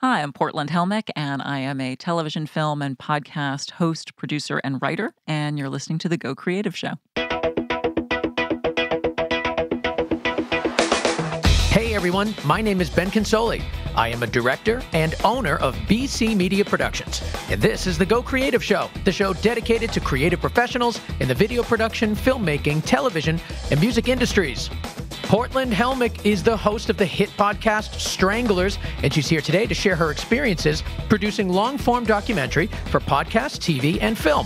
Hi, I'm Portland Helmich, and I am a television, film, and podcast host, producer, and writer, and you're listening to The Go Creative Show. Hey everyone, my name is Ben Consoli. I am a director and owner of BC Media Productions, and this is The Go Creative Show, the show dedicated to creative professionals in the video production, filmmaking, television, and music industries. Portland Helmich is the host of the hit podcast Stranglers, and she's here today to share her experiences producing long-form documentary for podcast, TV, and film.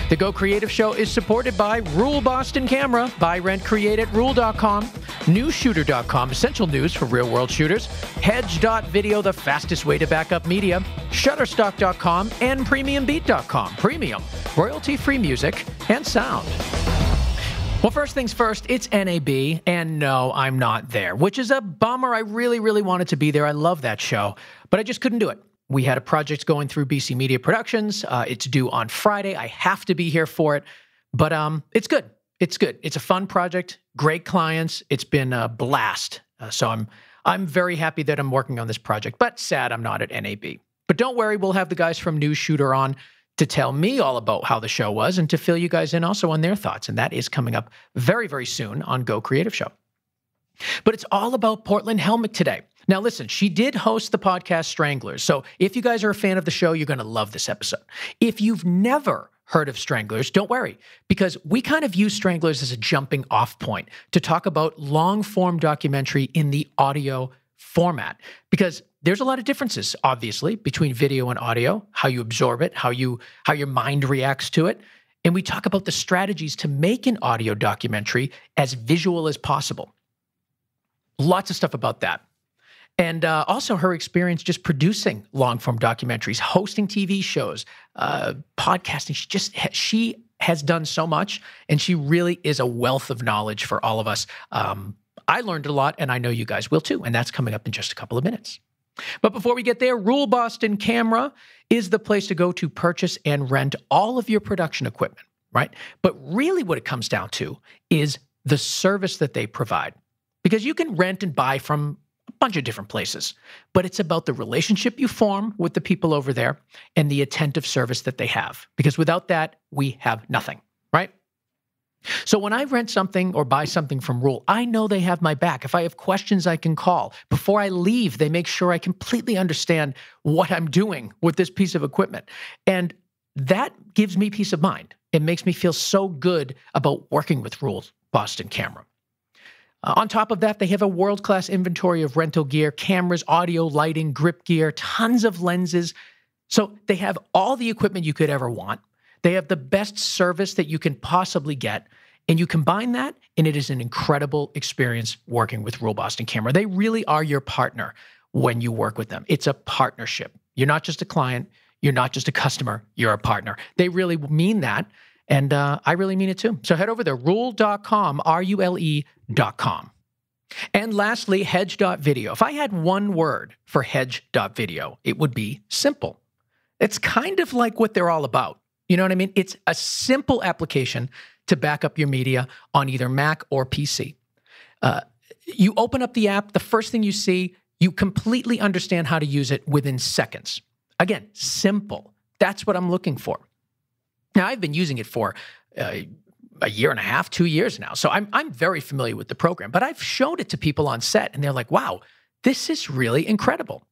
The Go Creative Show is supported by Rule Boston Camera, buy, rent, create at Rule.com, NewsShooter.com, essential news for real-world shooters, Hedge.video, the fastest way to back up media, Shutterstock.com, and PremiumBeat.com, premium, royalty-free music and sound. Well, first things first, it's NAB, and no, I'm not there, which is a bummer. I really, really wanted to be there. I love that show, but I just couldn't do it. We had a project going through BC Media Productions. It's due on Friday. I have to be here for it, but it's good. It's good. It's a fun project, great clients. It's been a blast. So I'm very happy that I'm working on this project, but sad I'm not at NAB. But don't worry, we'll have the guys from News Shooter on to tell me all about how the show was and to fill you guys in also on their thoughts. And that is coming up very, very soon on Go Creative Show. But it's all about Portland Helmich today. Now, listen, she did host the podcast Stranglers. So if you guys are a fan of the show, you're going to love this episode. If you've never heard of Stranglers, don't worry, because we kind of use Stranglers as a jumping off point to talk about long-form documentary in the audio format, because there's a lot of differences, obviously, between video and audio, how you absorb it, how your mind reacts to it. And we talk about the strategies to make an audio documentary as visual as possible. Lots of stuff about that. And also her experience just producing long-form documentaries, hosting TV shows, podcasting. She has done so much, and she really is a wealth of knowledge for all of us. I learned a lot, and I know you guys will too, and that's coming up in just a couple of minutes. But before we get there, Rule Boston Camera is the place to go to purchase and rent all of your production equipment, right? But really what it comes down to is the service that they provide. Because you can rent and buy from a bunch of different places, but it's about the relationship you form with the people over there and the attentive service that they have. Because without that, we have nothing, right? So when I rent something or buy something from Rule, I know they have my back. If I have questions, I can call. Before I leave, they make sure I completely understand what I'm doing with this piece of equipment. And that gives me peace of mind. It makes me feel so good about working with Rule Boston Camera. On top of that, they have a world-class inventory of rental gear, cameras, audio, lighting, grip gear, tons of lenses. So they have all the equipment you could ever want. They have the best service that you can possibly get. And you combine that, and it is an incredible experience working with Rule Boston Camera. They really are your partner when you work with them. It's a partnership. You're not just a client. You're not just a customer. You're a partner. They really mean that. And I really mean it too. So head over to rule.com, RULE.com. And lastly, Hedge.video. If I had one word for Hedge.video, it would be simple. It's kind of like what they're all about. You know what I mean? It's a simple application to back up your media on either Mac or PC. You open up the app, the first thing you see, you completely understand how to use it within seconds. Again, simple. That's what I'm looking for. Now, I've been using it for a year and a half, 2 years now, so I'm very familiar with the program, but I've showed it to people on set, and they're like, wow, this is really incredible.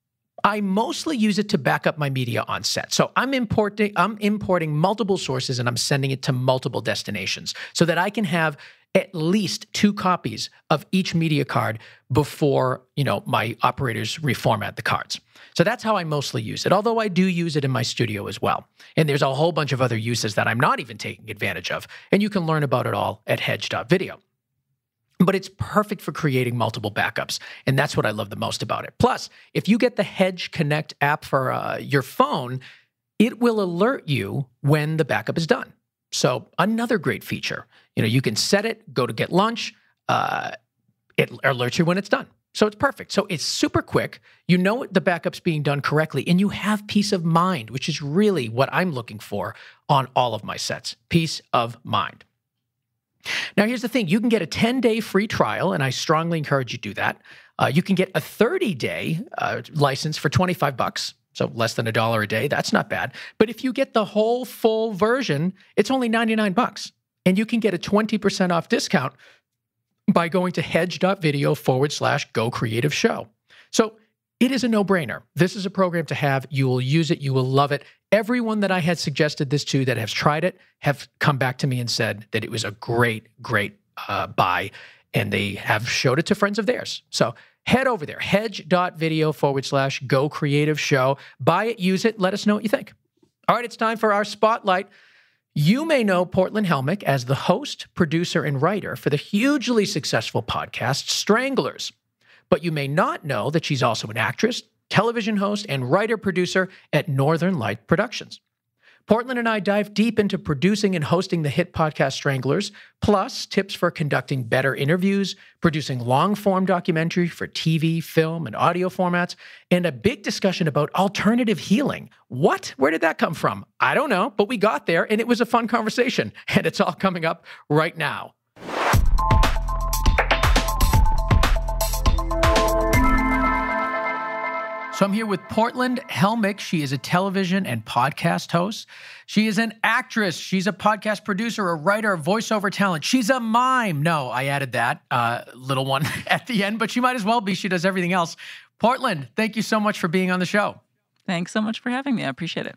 I mostly use it to back up my media on set. So I'm importing multiple sources, and I'm sending it to multiple destinations so that I can have at least 2 copies of each media card before, my operators reformat the cards. So that's how I mostly use it, although I do use it in my studio as well. And there's a whole bunch of other uses that I'm not even taking advantage of, and you can learn about it all at Hedge.video. But it's perfect for creating multiple backups, and that's what I love the most about it. Plus, if you get the Hedge Connect app for your phone, it will alert you when the backup is done. So another great feature. You can set it, go to get lunch, it alerts you when it's done. So it's perfect. So it's super quick. You know the backup's being done correctly, and you have peace of mind, which is really what I'm looking for on all of my sets. Peace of mind. Now, here's the thing. You can get a 10-day free trial, and I strongly encourage you to do that. You can get a 30-day license for $25, so less than $1 a day. That's not bad. But if you get the whole full version, it's only $99. And you can get a 20% off discount by going to hedge.video/Go Creative Show. So it is a no-brainer. This is a program to have. You will use it. You will love it. Everyone that I had suggested this to that has tried it have come back to me and said that it was a great, great buy, and they have showed it to friends of theirs. So head over there, hedge.video/Go Creative Show. Buy it, use it, let us know what you think. All right, it's time for our spotlight. You may know Portland Helmich as the host, producer, and writer for the hugely successful podcast Stranglers. But you may not know that she's also an actress, television host, and writer-producer at Northern Light Productions. Portland and I dive deep into producing and hosting the hit podcast Stranglers, plus tips for conducting better interviews, producing long-form documentary for TV, film, and audio formats, and a big discussion about alternative healing. What? Where did that come from? I don't know, but we got there, and it was a fun conversation, and it's all coming up right now. So I'm here with Portland Helmich. She is a television and podcast host. She is an actress. She's a podcast producer, a writer, a voiceover talent. She's a mime. No, I added that little one at the end, but she might as well be. She does everything else. Portland, thank you so much for being on the show. Thanks so much for having me. I appreciate it.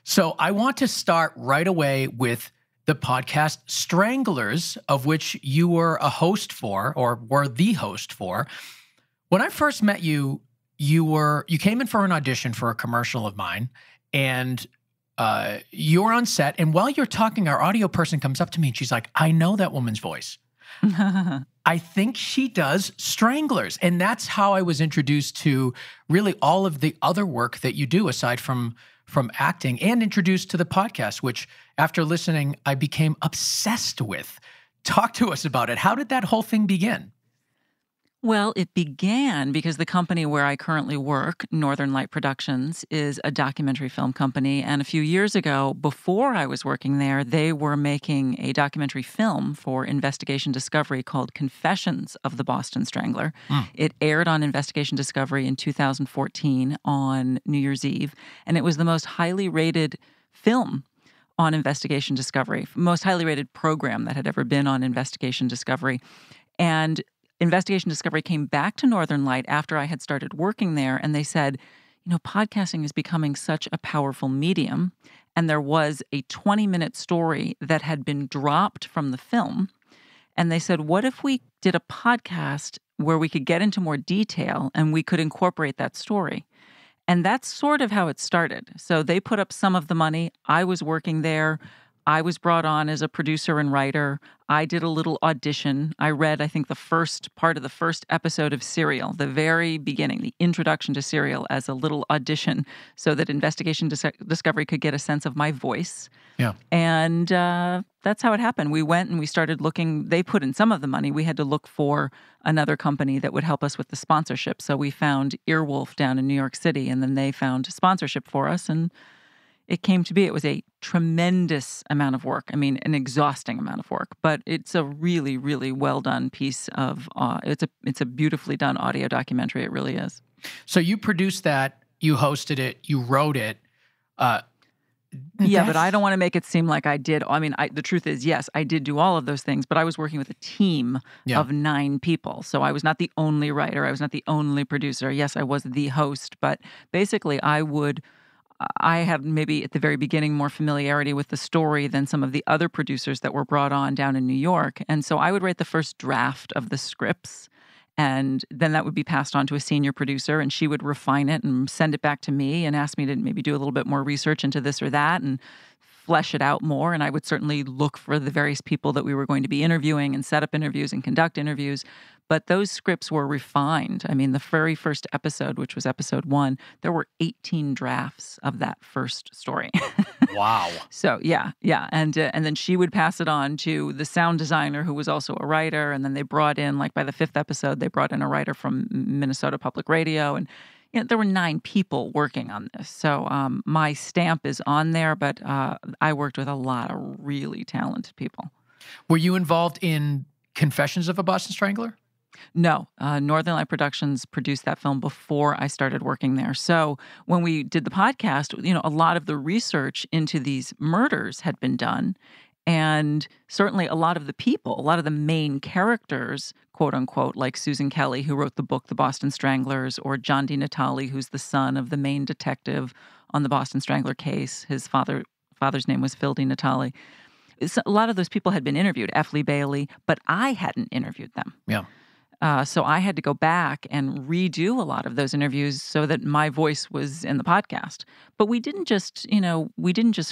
So I want to start right away with the podcast Stranglers, of which you were a host for, or were the host for. When I first met you, you came in for an audition for a commercial of mine, and you were on set. And while you're talking, our audio person comes up to me and she's like, "I know that woman's voice. I think she does Stranglers." And that's how I was introduced to really all of the other work that you do aside from acting, and introduced to the podcast, which after listening, I became obsessed with. Talk to us about it. How did that whole thing begin? Well, it began because the company where I currently work, Northern Light Productions, is a documentary film company. And a few years ago, before I was working there, they were making a documentary film for Investigation Discovery called Confessions of the Boston Strangler. It aired on Investigation Discovery in 2014 on New Year's Eve. And it was the most highly rated film on Investigation Discovery, most highly rated program that had ever been on Investigation Discovery. And Investigation Discovery came back to Northern Light after I had started working there, and they said, podcasting is becoming such a powerful medium, and there was a 20-minute story that had been dropped from the film, and they said, what if we did a podcast where we could get into more detail and we could incorporate that story? And that's sort of how it started. So they put up some of the money. I was working there. I was brought on as a producer and writer. I did a little audition. I read, I think, the first part of the first episode of Serial, the very beginning, the introduction to Serial, as a little audition so that Investigation Discovery could get a sense of my voice. Yeah. And that's how it happened. We went and we started looking. They put in some of the money. We had to look for another company that would help us with the sponsorship. So we found Earwolf down in New York City, and then they found sponsorship for us, and it came to be. It was a tremendous amount of work. I mean, an exhausting amount of work, but it's a really, really well done piece of. It's a beautifully done audio documentary. It really is. So you produced that, you hosted it, you wrote it. Yeah, but I don't want to make it seem like I did. I mean, the truth is, yes, I did do all of those things, but I was working with a team of 9 people. So I was not the only writer. I was not the only producer. Yes, I was the host, but basically I had maybe at the very beginning more familiarity with the story than some of the other producers that were brought on down in New York. And so I would write the first draft of the scripts, and then that would be passed on to a senior producer, and she would refine it and send it back to me and ask me to maybe do a little bit more research into this or that and flesh it out more. And I would certainly look for the various people that we were going to be interviewing and set up interviews and conduct interviews. But those scripts were refined. I mean, the very first episode, which was episode 1, there were 18 drafts of that first story. Wow. So, yeah. And then she would pass it on to the sound designer, who was also a writer. And then they brought in, like by the 5th episode, they brought in a writer from Minnesota Public Radio. And there were 9 people working on this. So my stamp is on there, but I worked with a lot of really talented people. Were you involved in Confessions of a Boston Strangler? No, Northern Light Productions produced that film before I started working there. So when we did the podcast, a lot of the research into these murders had been done. And certainly a lot of the people, a lot of the main characters, quote unquote, like Susan Kelly, who wrote the book, The Boston Stranglers, or John DiNatale, who's the son of the main detective on the Boston Strangler case. His father's name was Phil DiNatale. A lot of those people had been interviewed, F. Lee Bailey, but I hadn't interviewed them. Yeah. So I had to go back and redo a lot of those interviews so that my voice was in the podcast. But we didn't just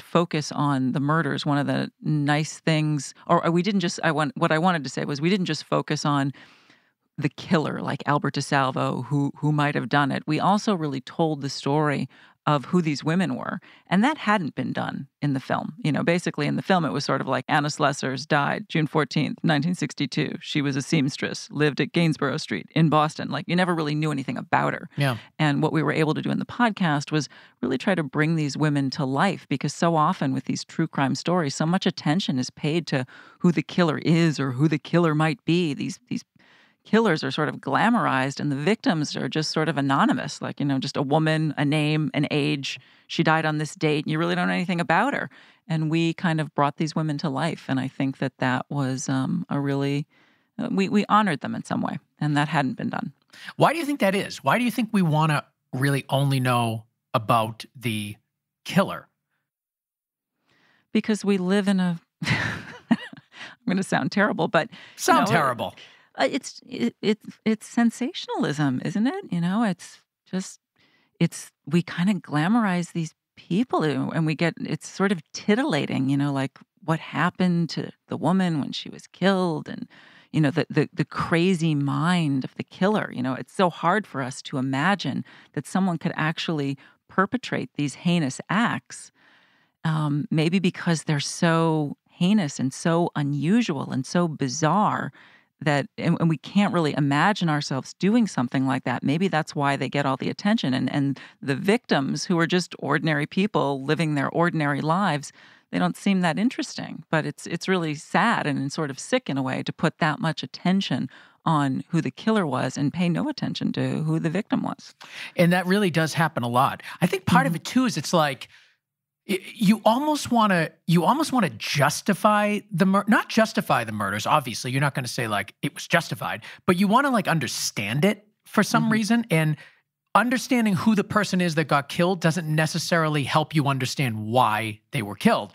focus on the murders. One of the nice things, or we didn't just, what I wanted to say was we didn't just focus on the killer, like Albert DeSalvo, who might have done it. We also really told the story of who these women were. And that hadn't been done in the film. Basically in the film, it was sort of like Anna Slessors died June 14th, 1962. She was a seamstress, lived at Gainsborough Street in Boston. Like, you never really knew anything about her. Yeah. And what we were able to do in the podcast was really try to bring these women to life, because so often with these true crime stories, so much attention is paid to who the killer is or who the killer might be. These killers are sort of glamorized and the victims are just sort of anonymous, like, just a woman, a name, an age. She died on this date and you really don't know anything about her. And we kind of brought these women to life. And I think that was a really, we honored them in some way, and that hadn't been done. Why do you think that is? Why do you think we want to really only know about the killer? Because we live in a, I'm going to sound terrible, but. Terrible. It's sensationalism, isn't it? We kind of glamorize these people, and it's sort of titillating, like what happened to the woman when she was killed, and the crazy mind of the killer. It's so hard for us to imagine that someone could actually perpetrate these heinous acts, maybe because they're so heinous and so unusual and so bizarre and we can't really imagine ourselves doing something like that. Maybe that's why they get all the attention. And the victims, who are just ordinary people living their ordinary lives, they don't seem that interesting. But it's really sad and sort of sick in a way to put that much attention on who the killer was and pay no attention to who the victim was. And that really does happen a lot. I think part of it too is it's like, you almost want to justify not justify the murders. Obviously, you're not going to say like it was justified, but you want to like understand it for some reason. And understanding who the person is that got killed doesn't necessarily help you understand why they were killed.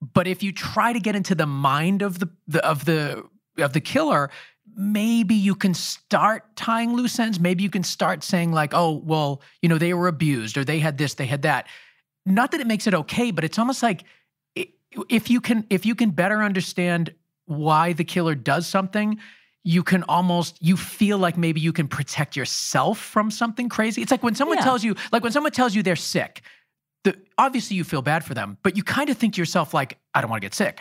But if you try to get into the mind of the killer, maybe you can start tying loose ends. Maybe you can start saying like, oh, well, they were abused, or they had this, they had that. Not that it makes it okay, but it's almost like if you can better understand why the killer does something, you feel like maybe you can protect yourself from something crazy. It's like when someone tells you they're sick, obviously you feel bad for them, but you kind of think to yourself like, I don't want to get sick.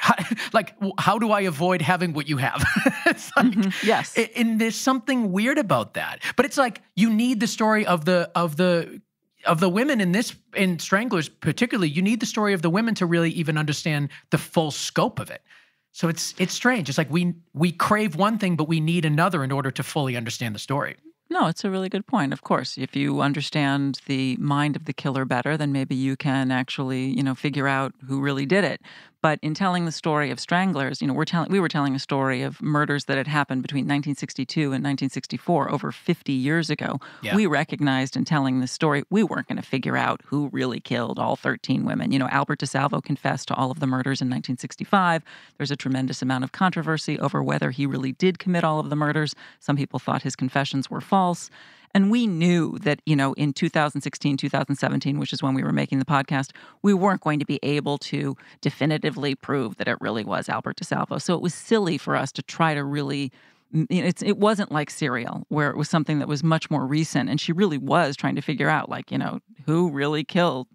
How do I avoid having what you have? It's like, yes. And there's something weird about that. But it's like you need the story of the women in Stranglers particularly. You need the story of the women to really even understand the full scope of it. So it's strange. It's like we crave one thing, but we need another in order to fully understand the story. No, it's a really good point. Of course, if you understand the mind of the killer better, then maybe you can actually, figure out who really did it. But in telling the story of Stranglers, we were telling a story of murders that had happened between 1962 and 1964, over 50 years ago. Yeah. We recognized in telling the story, we weren't going to figure out who really killed all 13 women. Albert DeSalvo confessed to all of the murders in 1965. There's a tremendous amount of controversy over whether he really did commit all of the murders. Some people thought his confessions were false. And we knew that, in 2016, 2017, which is when we were making the podcast, we weren't going to be able to definitively prove that it really was Albert DeSalvo. So it was silly for us to try to really, it wasn't like Serial, where it was something that was much more recent. And she really was trying to figure out, who really killed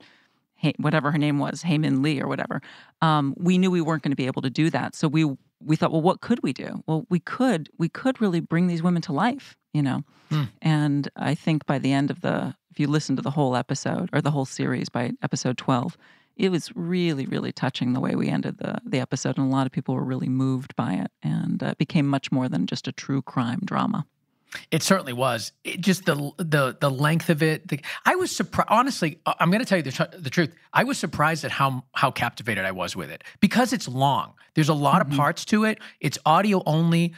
whatever her name was, Hae-Min Lee or whatever. We knew we weren't going to be able to do that. So we thought, well, what could we do? Well, we could really bring these women to life, And I think by the end of if you listen to the whole episode or the whole series by episode 12, it was really, really touching the way we ended the episode. And a lot of people were really moved by it. And it became much more than just a true crime drama. It certainly was. Just the length of it. I was surprised. Honestly, I'm going to tell you the truth. I was surprised at how captivated I was with it because it's long. There's a lot of parts to it. It's audio only,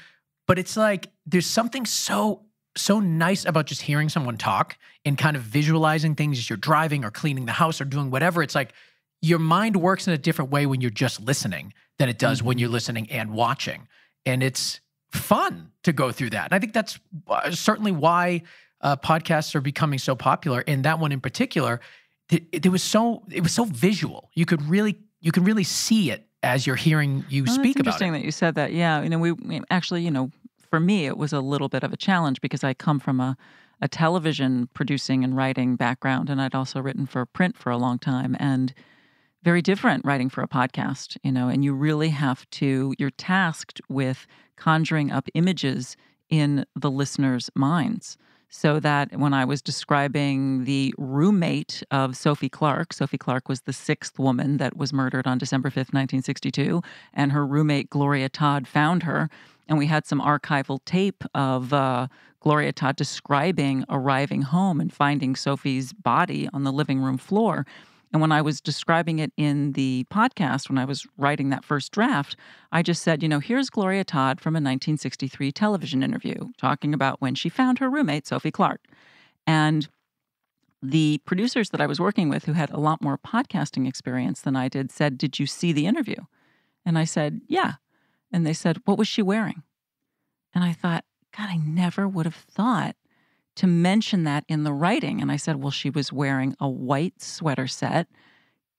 but it's like there's something so nice about just hearing someone talk and kind of visualizing things as you're driving or cleaning the house or doing whatever. It's like your mind works in a different way when you're just listening than it does when you're listening and watching, and it's fun to go through that. And I think that's certainly why podcasts are becoming so popular. And that one in particular, it was so visual. You can really see it as you're hearing you speak about it. Interesting that you said that. Yeah, we actually, for me, it was a little bit of a challenge because I come from a television producing and writing background, and I'd also written for print for a long time, and very different writing for a podcast, and you really you're tasked with conjuring up images in the listener's minds. So that when I was describing the roommate of Sophie Clark was the sixth woman that was murdered on December 5th, 1962, and her roommate Gloria Todd found her. And we had some archival tape of Gloria Todd describing arriving home and finding Sophie's body on the living room floor. And when I was describing it in the podcast, when I was writing that first draft, I just said, here's Gloria Todd from a 1963 television interview talking about when she found her roommate, Sophie Clark. And the producers that I was working with, who had a lot more podcasting experience than I did, said, "Did you see the interview?" And I said, "Yeah." And they said, "What was she wearing?" And I thought, God, I never would have thought to mention that in the writing. And I said, well, she was wearing a white sweater set,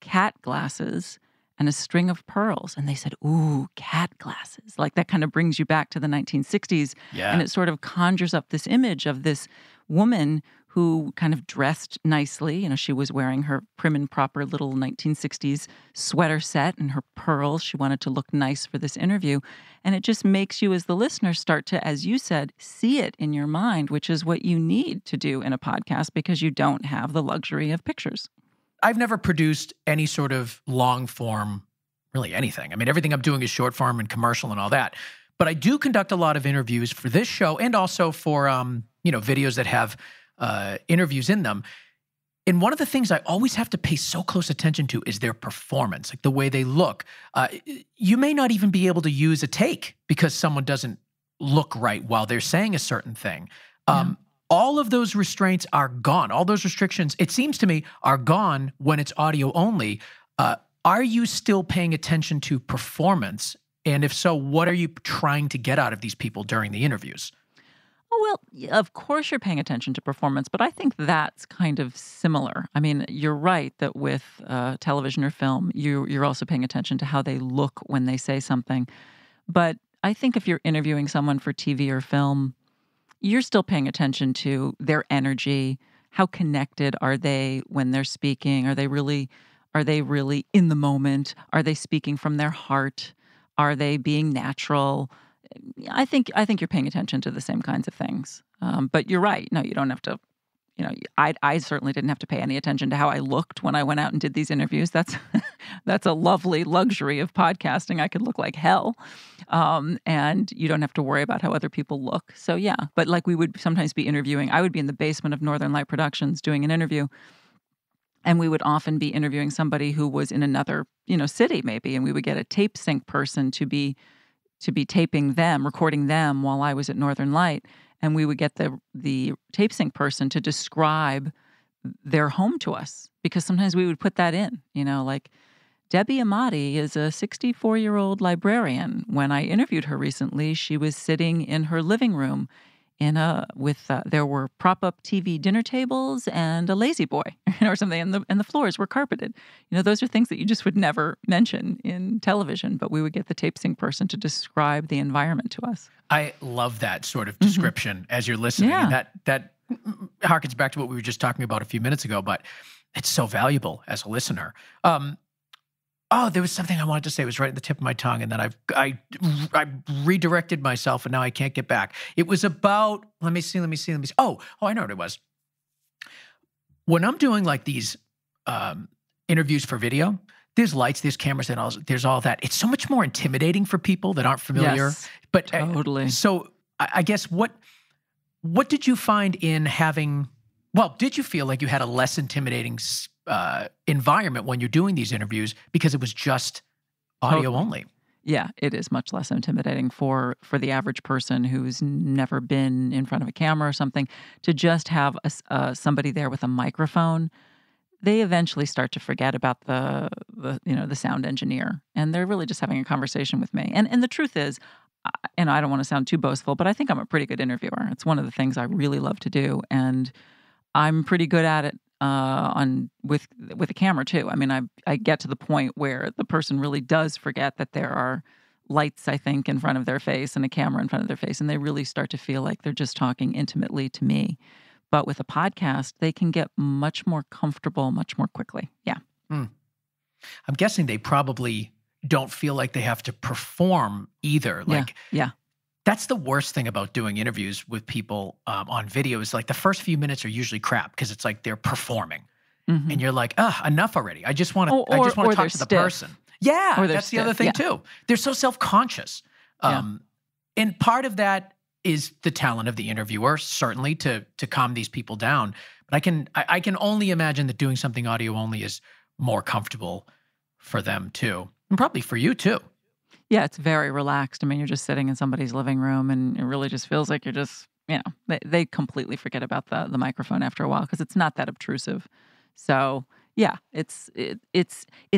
cat glasses, and a string of pearls. And they said, ooh, cat glasses. Like that kind of brings you back to the 1960s. Yeah. And it sort of conjures up this image of this woman who kind of dressed nicely. She was wearing her prim and proper little 1960s sweater set and her pearls. She wanted to look nice for this interview. And it just makes you, as the listener, start to, as you said, see it in your mind, which is what you need to do in a podcast because you don't have the luxury of pictures. I've never produced any sort of long form, really anything. I mean, everything I'm doing is short form and commercial and all that. But I do conduct a lot of interviews for this show and also for, videos that have interviews in them. And one of the things I always have to pay so close attention to is their performance, like the way they look. You may not even be able to use a take because someone doesn't look right while they're saying a certain thing. All of those restraints are gone. All those restrictions, it seems to me, are gone when it's audio only. Are you still paying attention to performance? And if so, what are you trying to get out of these people during the interviews? Well, of course you're paying attention to performance, but I think that's kind of similar. I mean, you're right that with television or film, you're also paying attention to how they look when they say something. But I think if you're interviewing someone for TV or film, you're still paying attention to their energy. How connected are they when they're speaking? Are they really in the moment? Are they speaking from their heart? Are they being natural? I think you're paying attention to the same kinds of things. But you're right. No, you don't have to. I certainly didn't have to pay any attention to how I looked when I went out and did these interviews. That's a lovely luxury of podcasting. I could look like hell, and you don't have to worry about how other people look. So yeah, but like we would sometimes be interviewing. I would be in the basement of Northern Light Productions doing an interview, and we would often be interviewing somebody who was in another city maybe, and we would get a tape sync person to be taping them, recording them while I was at Northern Light. And we would get the tape sync person to describe their home to us because sometimes we would put that in, like Debbie Amati is a 64-year-old librarian. When I interviewed her recently, she was sitting in her living room there were prop-up TV dinner tables and a lazy boy or something, and the floors were carpeted. Those are things that you just would never mention in television, but we would get the tape sync person to describe the environment to us. I love that sort of description as you're listening. Yeah. And that harkens back to what we were just talking about a few minutes ago, but it's so valuable as a listener. There was something I wanted to say. It was right at the tip of my tongue, and then I redirected myself, and now I can't get back. It was about, let me see. Oh, I know what it was. When I'm doing like these interviews for video, there's lights, there's cameras, and there's all that. It's so much more intimidating for people that aren't familiar. Yes, but totally. So I guess what What did you find in having, did you feel like you had a less intimidating environment when you're doing these interviews because it was just audio Totally. only? Yeah, it is much less intimidating for the average person who's never been in front of a camera or something to just have somebody there with a microphone. They eventually start to forget about the sound engineer, and they're really just having a conversation with me. And the truth is, and I don't want to sound too boastful, but I think I'm a pretty good interviewer. It's one of the things I really love to do, and I'm pretty good at it with a camera too. I mean, I get to the point where the person really does forget that there are lights, I think, in front of their face and a camera in front of their face, and they really start to feel like they're just talking intimately to me. But with a podcast, they can get much more comfortable much more quickly. Yeah. I'm guessing they probably don't feel like they have to perform either. Like, yeah. That's the worst thing about doing interviews with people on video is like the first few minutes are usually crap because it's like they're performing, and you're like, enough already. I just want to. I just want to talk to the person. Yeah, or that's the other thing too. They're so self-conscious, and part of that is the talent of the interviewer, certainly to calm these people down. But I can only imagine that doing something audio only is more comfortable for them too, and probably for you too. Yeah, it's very relaxed. I mean, you're just sitting in somebody's living room, and it really just feels like you're just, they completely forget about the microphone after a while because it's not that obtrusive. So yeah, it's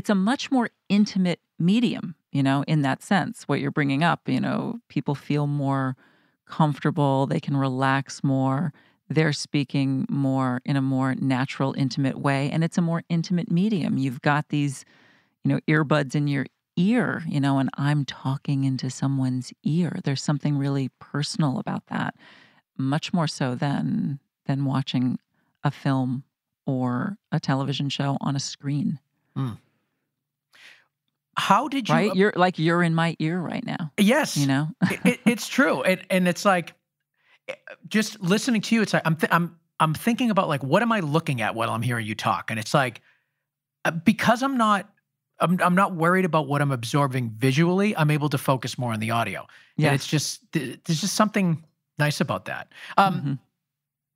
a much more intimate medium, in that sense. What you're bringing up, people feel more comfortable. They can relax more. They're speaking more in a more natural, intimate way, and it's a more intimate medium. You've got these, earbuds in your ear, and I'm talking into someone's ear. There's something really personal about that, much more so than watching a film or a television show on a screen. How did you? Right, you're in my ear right now. Yes, it's true, and it's like just listening to you. It's like I'm thinking about like what am I looking at while I'm hearing you talk, and it's like because I'm not worried about what I'm absorbing visually. I'm able to focus more on the audio. Yeah. And it's just, there's just something nice about that.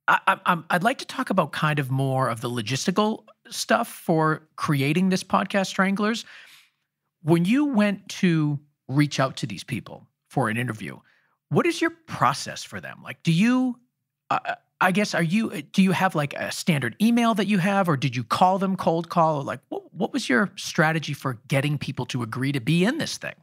I'd like to talk about kind of more of the logistical stuff for creating this podcast, Stranglers. When you went to reach out to these people for an interview, what is your process for them? Like, do you, do you have like a standard email that you have, or did you call them cold call? Or like, what was your strategy for getting people to agree to be in this thing?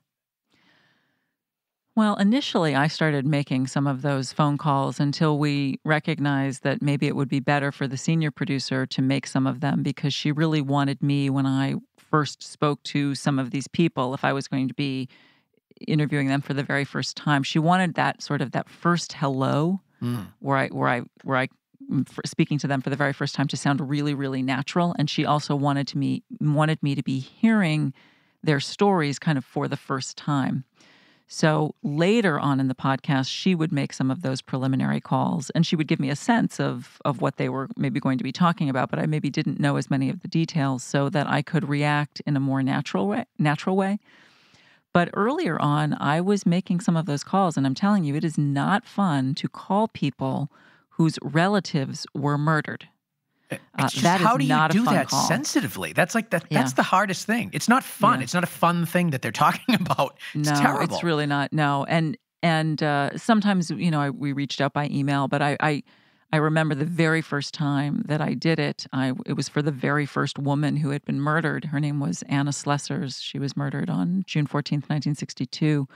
Well, initially I started making some of those phone calls until we recognized that maybe it would be better for the senior producer to make some of them because she really wanted me when I first spoke to some of these people, if I was going to be interviewing them for the very first time. She wanted that sort of that first hello where I speaking to them for the very first time to sound really, really natural. And she also wanted me to be hearing their stories kind of for the first time. So later on in the podcast, she would make some of those preliminary calls, and she would give me a sense of what they were maybe going to be talking about, but I maybe didn't know as many of the details so that I could react in a more natural way. But earlier on, I was making some of those calls, and I'm telling you, it is not fun to call people whose relatives were murdered. It's just, that how is do you not do a fun that call. Sensitively? That's like that. That's the hardest thing. It's not fun. Yeah. It's not a fun thing that they're talking about. It's terrible. It's really not. No, and sometimes we reached out by email, but I remember the very first time that I did it. It was for the very first woman who had been murdered. Her name was Anna Slessers. She was murdered on June 14th, 1962,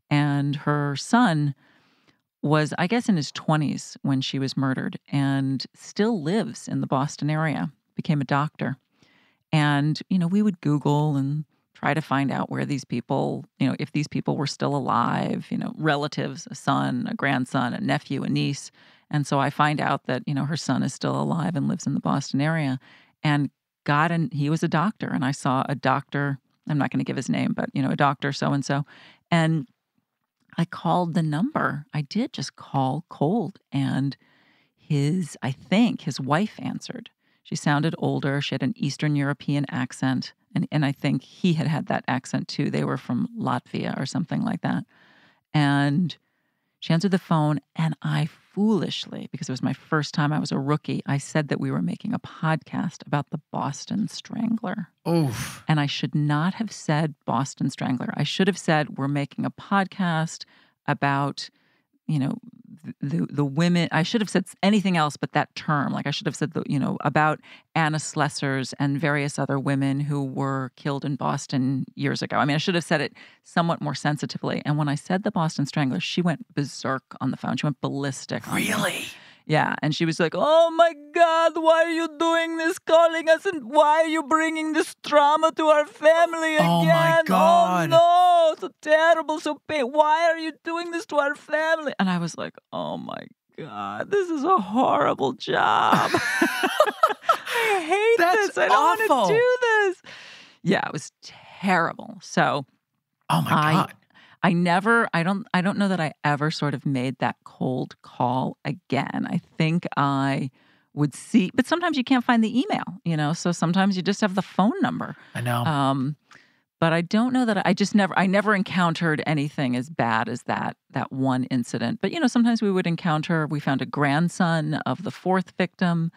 and her son was, I guess, in his 20s when she was murdered and still lives in the Boston area, became a doctor. And, we would Google and try to find out where these people, if these people were still alive, relatives, a son, a grandson, a nephew, a niece. And so I find out that, her son is still alive and lives in the Boston area. And he was a doctor. And I saw a doctor, I'm not going to give his name, but, a doctor so-and-so. And I called the number. I did just call cold, and I think his wife answered. She sounded older. She had an Eastern European accent, and I think he had that accent too. They were from Latvia or something like that. And She answered the phone, and I foolishly, because it was my first time, I was a rookie, I said that we were making a podcast about the Boston Strangler. Oof. And I should not have said Boston Strangler. I should have said we're making a podcast about, the women. I should have said anything else but that term. Like I should have said, about Anna Slessors and various other women who were killed in Boston years ago. I mean, I should have said it somewhat more sensitively. And when I said the Boston Strangler, she went berserk on the phone. She went ballistic. Really? Yeah. And she was like, oh my God, why are you doing this, calling us? And why are you bringing this trauma to our family again? Oh my God. Oh no, so terrible, so pain. Why are you doing this to our family? And I was like, oh my God, this is a horrible job. I hate this. I don't want to do this. Yeah, it was terrible. So oh my God. I don't know that I ever sort of made that cold call again. I think I would see, but sometimes you can't find the email, so sometimes you just have the phone number. I know. But I don't know that I never encountered anything as bad as that one incident. But, sometimes we found a grandson of the fourth victim,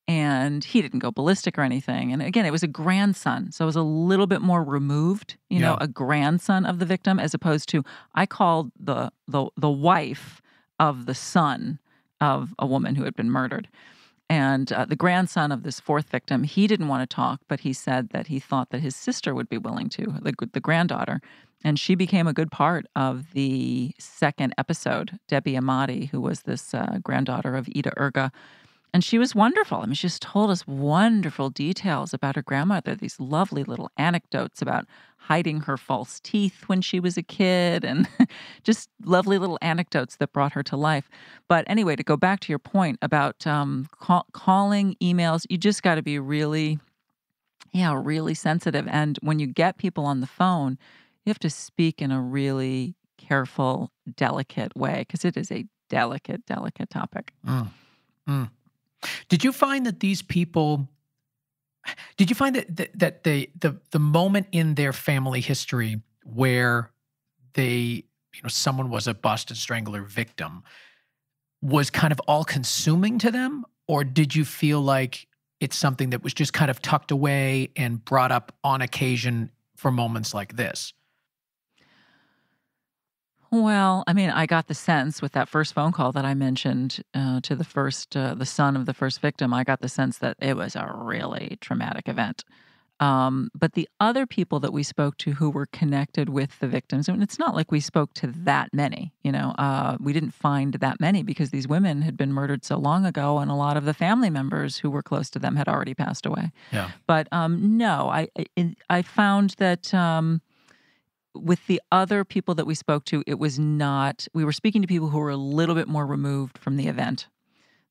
and he didn't go ballistic or anything. And again, it was a grandson. So it was a little bit more removed, a grandson of the victim, as opposed to, I called the wife of the son of a woman who had been murdered. And the grandson of this fourth victim, he didn't want to talk, but he said that he thought that his sister would be willing to, the granddaughter. And she became a good part of the second episode, Debbie Amati, who was this granddaughter of Ida Urga. And she was wonderful. I mean, she just told us wonderful details about her grandmother, these lovely little anecdotes about hiding her false teeth when she was a kid, and just lovely little anecdotes that brought her to life. But anyway, to go back to your point about calling, emails, you just got to be really sensitive. And when you get people on the phone, you have to speak in a really careful, delicate way, because it is a delicate topic. Did you find that these people? Did you find that the moment in their family history where someone was a Boston Strangler victim was kind of all-consuming to them, or did you feel like it's something that was just kind of tucked away and brought up on occasion for moments like this? Well, I mean, I got the sense with that first phone call that I mentioned to the son of the first victim, I got the sense that it was a really traumatic event. But the other people that we spoke to who were connected with the victims, and it's not like we spoke to that many, we didn't find that many because these women had been murdered so long ago, and a lot of the family members who were close to them had already passed away. Yeah. But no, I found that with the other people that we spoke to, it was not, we were speaking to people who were a little bit more removed from the event.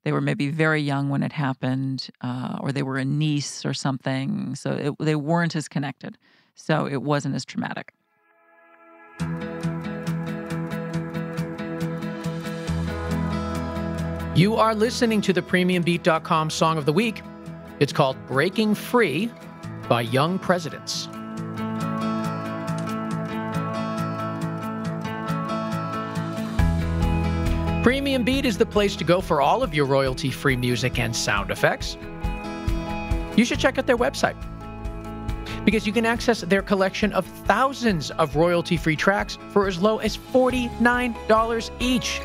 They were maybe very young when it happened, or they were a niece or something. So they weren't as connected. So it wasn't as traumatic. You are listening to the PremiumBeat.com Song of the Week. It's called Breaking Free by Young Presidents. Premium Beat is the place to go for all of your royalty-free music and sound effects. You should check out their website, because you can access their collection of thousands of royalty-free tracks for as low as $49 each.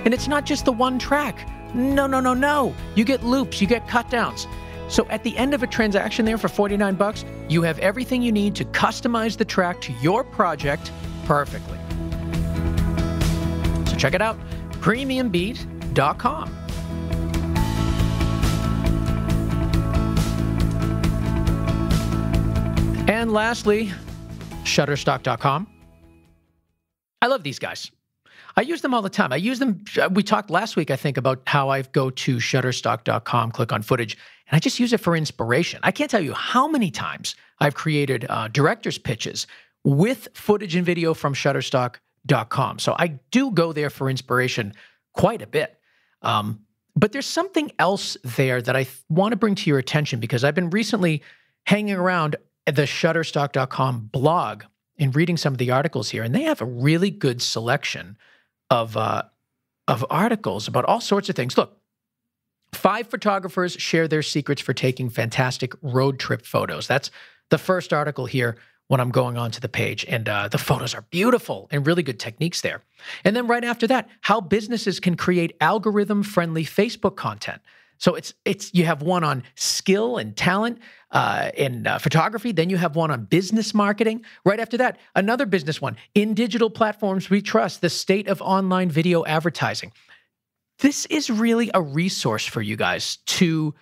And it's not just the one track. No. You get loops, you get cut downs. So at the end of a transaction there for $49, you have everything you need to customize the track to your project perfectly. So check it out, PremiumBeat.com. And lastly, Shutterstock.com. I love these guys. I use them all the time. I use them. We talked last week, I think, about how I go to Shutterstock.com, click on footage, and I just use it for inspiration. I can't tell you how many times I've created director's pitches with footage and video from Shutterstock.com. So I do go there for inspiration quite a bit. But there's something else there that I want to bring to your attention, because I've been recently hanging around the Shutterstock.com blog and reading some of the articles here, and they have a really good selection of articles about all sorts of things. Look, 5 photographers share their secrets for taking fantastic road trip photos. That's the first article here when I'm going onto the page. And the photos are beautiful and really good techniques there. And then right after that, how businesses can create algorithm-friendly Facebook content. So you have one on skill and talent in photography. Then you have one on business marketing. Right after that, another business one. In digital platforms we trust, the state of online video advertising. This is really a resource for you guys to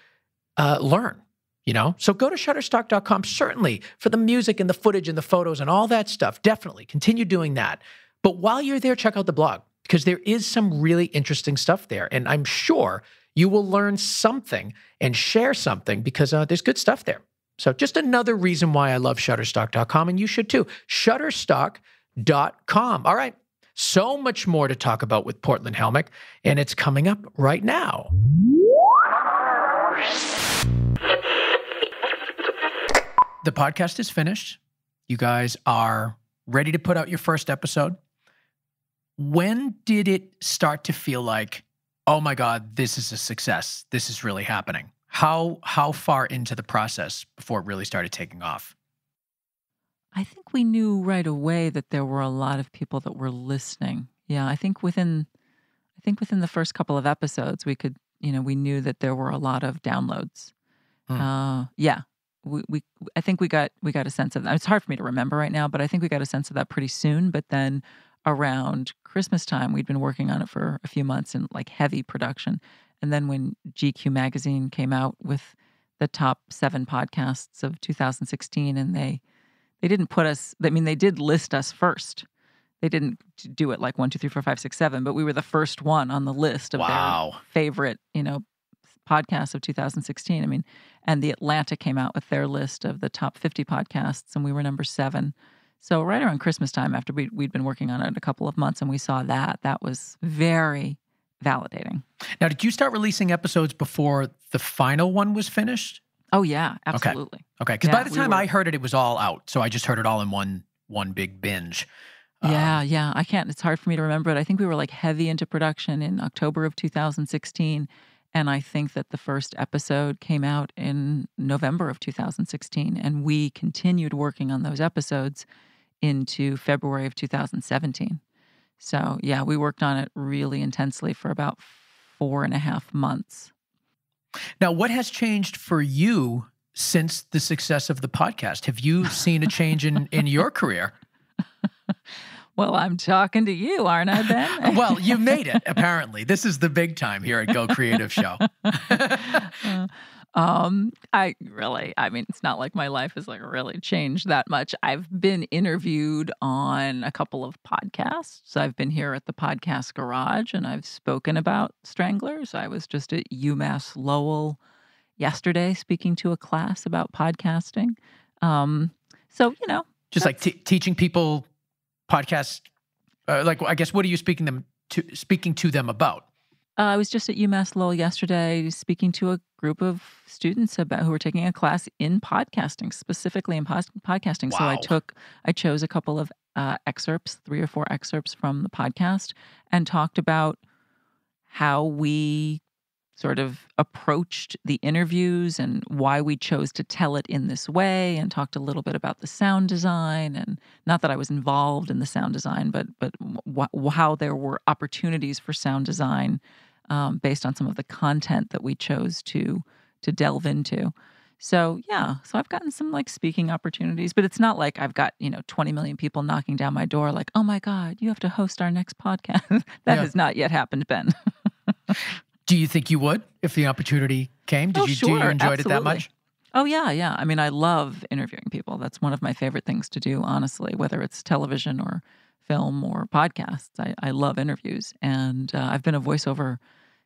learn, So go to Shutterstock.com, certainly, for the music and the footage and the photos and all that stuff. Definitely continue doing that. But while you're there, check out the blog, because there is some really interesting stuff there. And I'm sure you will learn something and share something, because there's good stuff there. So just another reason why I love Shutterstock.com, and you should too. Shutterstock.com. All right. So much more to talk about with Portland Helmich, and it's coming up right now. The podcast is finished. You guys are ready to put out your first episode. When did it start to feel like, oh my God, this is a success? This is really happening. How far into the process before it really started taking off? I think we knew right away that there were a lot of people that were listening. Yeah, I think within the first couple of episodes, we knew that there were a lot of downloads. Yeah, I think we got a sense of that. It's hard for me to remember right now, but I think we got a sense of that pretty soon. But then around Christmas time, we'd been working on it for a few months in like heavy production. And then when GQ magazine came out with the top 7 podcasts of 2016, and they didn't put us, they did list us first. They didn't do it like 1, 2, 3, 4, 5, 6, 7, but we were the first one on the list of their favorite, podcasts of 2016. And The Atlantic came out with their list of the top 50 podcasts, and we were number 7. So right around Christmas time, after we'd been working on it a couple of months, and we saw that was very validating. Now, did you start releasing episodes before the final one was finished? Oh, yeah, absolutely. Okay, because by the time I heard it, it was all out. So I just heard it all in one big binge. Yeah. I can't, it's hard for me to remember it. I think we were like heavy into production in October of 2016. And I think that the first episode came out in November of 2016. And we continued working on those episodes into February of 2017. So yeah, we worked on it really intensely for about 4.5 months. Now, what has changed for you since the success of the podcast? Have you seen a change in your career? Well, I'm talking to you, aren't I, Ben? Well, you made it, apparently. This is the big time here at Go Creative Show. It's not like my life has like really changed that much. I've been interviewed on a couple of podcasts. I've been here at the Podcast Garage, and I've spoken about Stranglers. I was just at UMass Lowell yesterday speaking to a class about podcasting. Just like teaching people podcasts, I guess, what are you speaking to them about? I was just at UMass Lowell yesterday speaking to a group of students who were taking a class in podcasting, specifically in podcasting. Wow. So I chose a couple of excerpts, 3 or 4 excerpts from the podcast, and talked about how we sort of approached the interviews and why we chose to tell it in this way, and talked a little bit about the sound design. And not that I was involved in the sound design, but how there were opportunities for sound design based on some of the content that we chose to delve into. So yeah, I've gotten some like speaking opportunities, but it's not like I've got 20 million people knocking down my door like, oh my God, you have to host our next podcast. That has not yet happened, Ben. Do you think you would if the opportunity came? Do you enjoy it that much? Oh, yeah. I love interviewing people. That's one of my favorite things to do, honestly, whether it's television or film or podcasts. I love interviews. And I've been a voiceover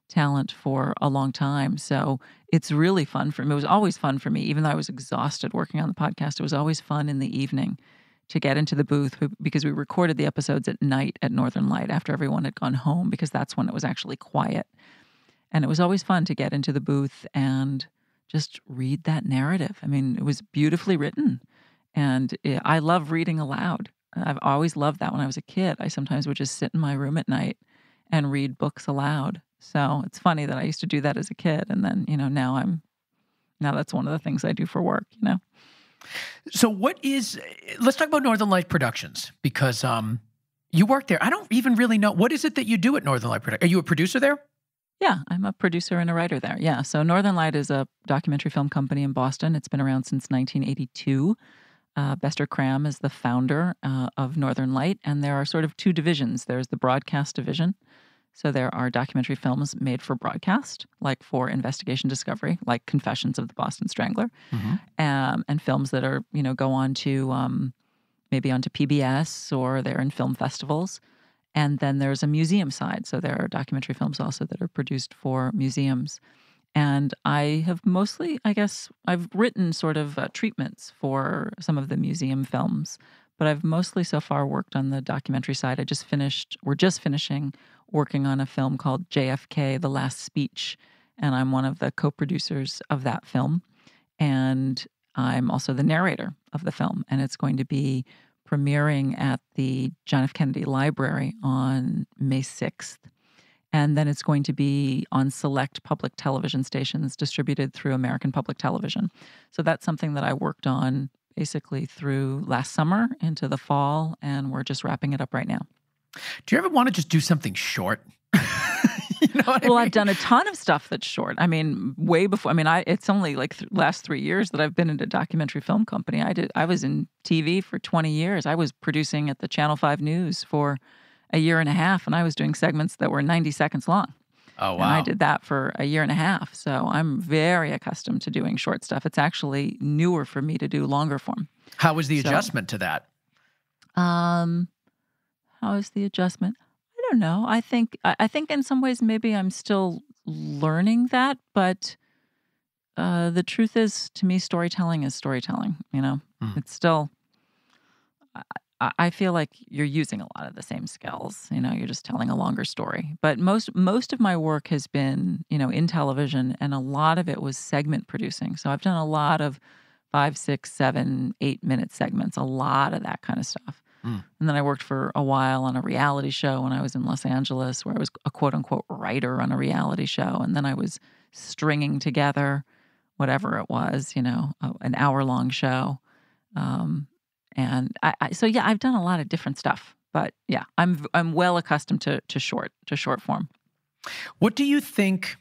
talent for a long time. So it's really fun for me. It was always fun for me, even though I was exhausted working on the podcast. It was always fun in the evening to get into the booth, because we recorded the episodes at night at Northern Light after everyone had gone home, because that's when it was actually quiet. And it was always fun to get into the booth and just read that narrative. It was beautifully written. And I love reading aloud. I've always loved that when I was a kid. I sometimes would just sit in my room at night and read books aloud. So it's funny that I used to do that as a kid, and then now that's one of the things I do for work. So let's talk about Northern Light Productions, because you work there. I don't even really know. What is it that you do at Northern Light Productions? Are you a producer there? Yeah, I'm a producer and a writer there. Yeah, so Northern Light is a documentary film company in Boston. It's been around since 1982. Bester Cram is the founder of Northern Light, and there are sort of two divisions. There's the broadcast division. So there are documentary films made for broadcast, like for investigation discovery, like Confessions of the Boston Strangler, and films that are, go on to maybe onto PBS, or they're in film festivals. And then there's a museum side. So there are documentary films also that are produced for museums. And I have mostly, I guess, I've written sort of treatments for some of the museum films, but I've mostly so far worked on the documentary side. We're just finishing working on a film called JFK, The Last Speech, and I'm one of the co-producers of that film. And I'm also the narrator of the film, and it's going to be premiering at the John F. Kennedy Library on May 6th. And then it's going to be on select public television stations distributed through American Public Television. So that's something that I worked on basically through last summer into the fall, and we're just wrapping it up right now. Do you ever want to just do something short? I've done a ton of stuff that's short. I mean, way before. I mean, it's only like last 3 years that I've been in a documentary film company. I was in TV for 20 years. I was producing at the Channel 5 News for a year and a half, and I was doing segments that were 90 seconds long. Oh, wow. And I did that for a year and a half. So I'm very accustomed to doing short stuff. It's actually newer for me to do longer form. How was the adjustment to that? How is the adjustment? I don't know. I think in some ways maybe I'm still learning that, but the truth is, to me, storytelling is storytelling. It's still. I feel like you're using a lot of the same skills. You're just telling a longer story. But most of my work has been, in television, and a lot of it was segment producing. So I've done a lot of 5, 6, 7, 8-minute segments, a lot of that kind of stuff. And then I worked for a while on a reality show when I was in Los Angeles, where I was a quote-unquote writer on a reality show. And then I was stringing together whatever it was, an hour-long show. And I've done a lot of different stuff. But yeah, I'm well accustomed to short form. What do you think,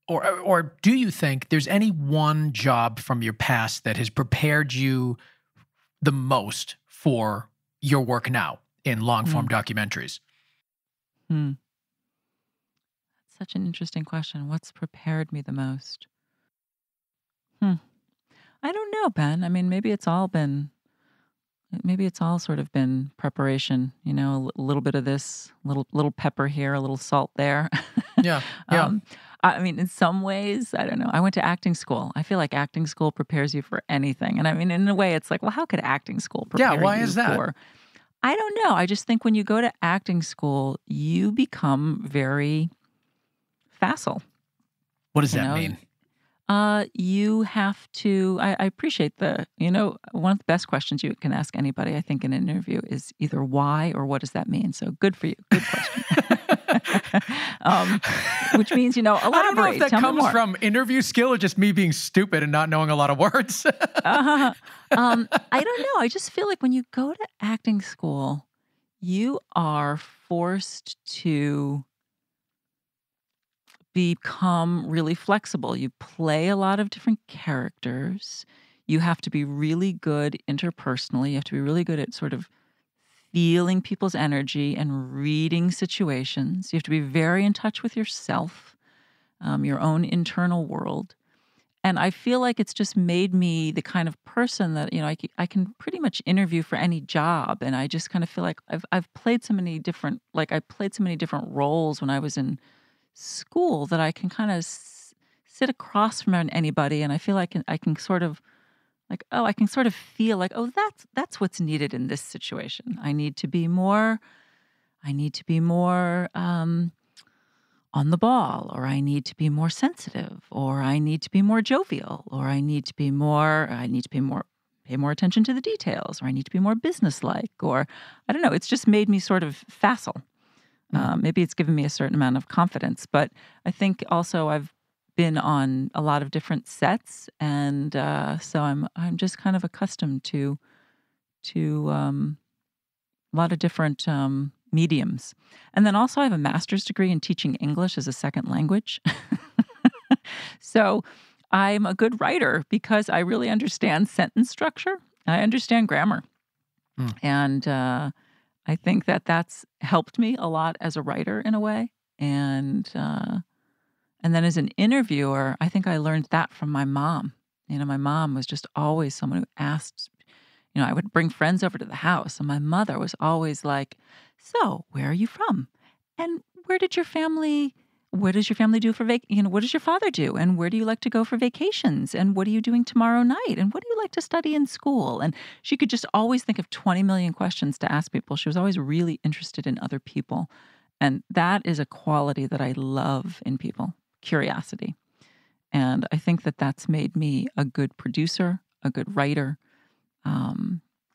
or do you think there's any one job from your past that has prepared you the most for your work now in long-form documentaries? That's such an interesting question. What's prepared me the most? I don't know, Ben. I mean, maybe it's all sort of been preparation, a little bit of this, little pepper here, a little salt there. Yeah. I mean, in some ways, I don't know. I went to acting school. I feel like acting school prepares you for anything. And I mean, in a way, it's like, well, how could acting school prepare you? Yeah, why is that? I don't know. I just think when you go to acting school, you become very facile. What does that mean? You have to, I appreciate one of the best questions you can ask anybody, I think, in an interview is either why or what does that mean? So good for you. Good question. Which means, elaborate. I don't know if that comes from interview skill or just me being stupid and not knowing a lot of words. I don't know. I just feel like when you go to acting school, you are forced to become really flexible. You play a lot of different characters. You have to be really good interpersonally. You have to be really good at sort of feeling people's energy and reading situations. You have to be very in touch with yourself, your own internal world. And I feel like it's just made me the kind of person that, I can pretty much interview for any job. And I just kind of feel like I've played so many different, I played so many different roles when I was in school that I can kind of sit across from anybody, and I feel like I can sort of feel like, oh, that's what's needed in this situation. I need to be more on the ball, or I need to be more sensitive, or I need to be more jovial, or I need to pay more attention to the details, or I need to be more businesslike, or I don't know. It's just made me sort of facile. Maybe it's given me a certain amount of confidence, but I think also I've been on a lot of different sets, and so I'm just kind of accustomed to a lot of different mediums. And then also I have a master's degree in teaching English as a second language. So I'm a good writer because I really understand sentence structure. I understand grammar. And I think that that's helped me a lot as a writer in a way. And then as an interviewer, I think I learned that from my mom. My mom was just always someone who asked. I would bring friends over to the house, and my mother was always like, "So, where are you from? And what does your family do for what does your father do? And where do you like to go for vacations? And what are you doing tomorrow night? And what do you like to study in school?" And she could just always think of 20 million questions to ask people. She was always really interested in other people. And that is a quality that I love in people, curiosity. And I think that that's made me a good producer, a good writer,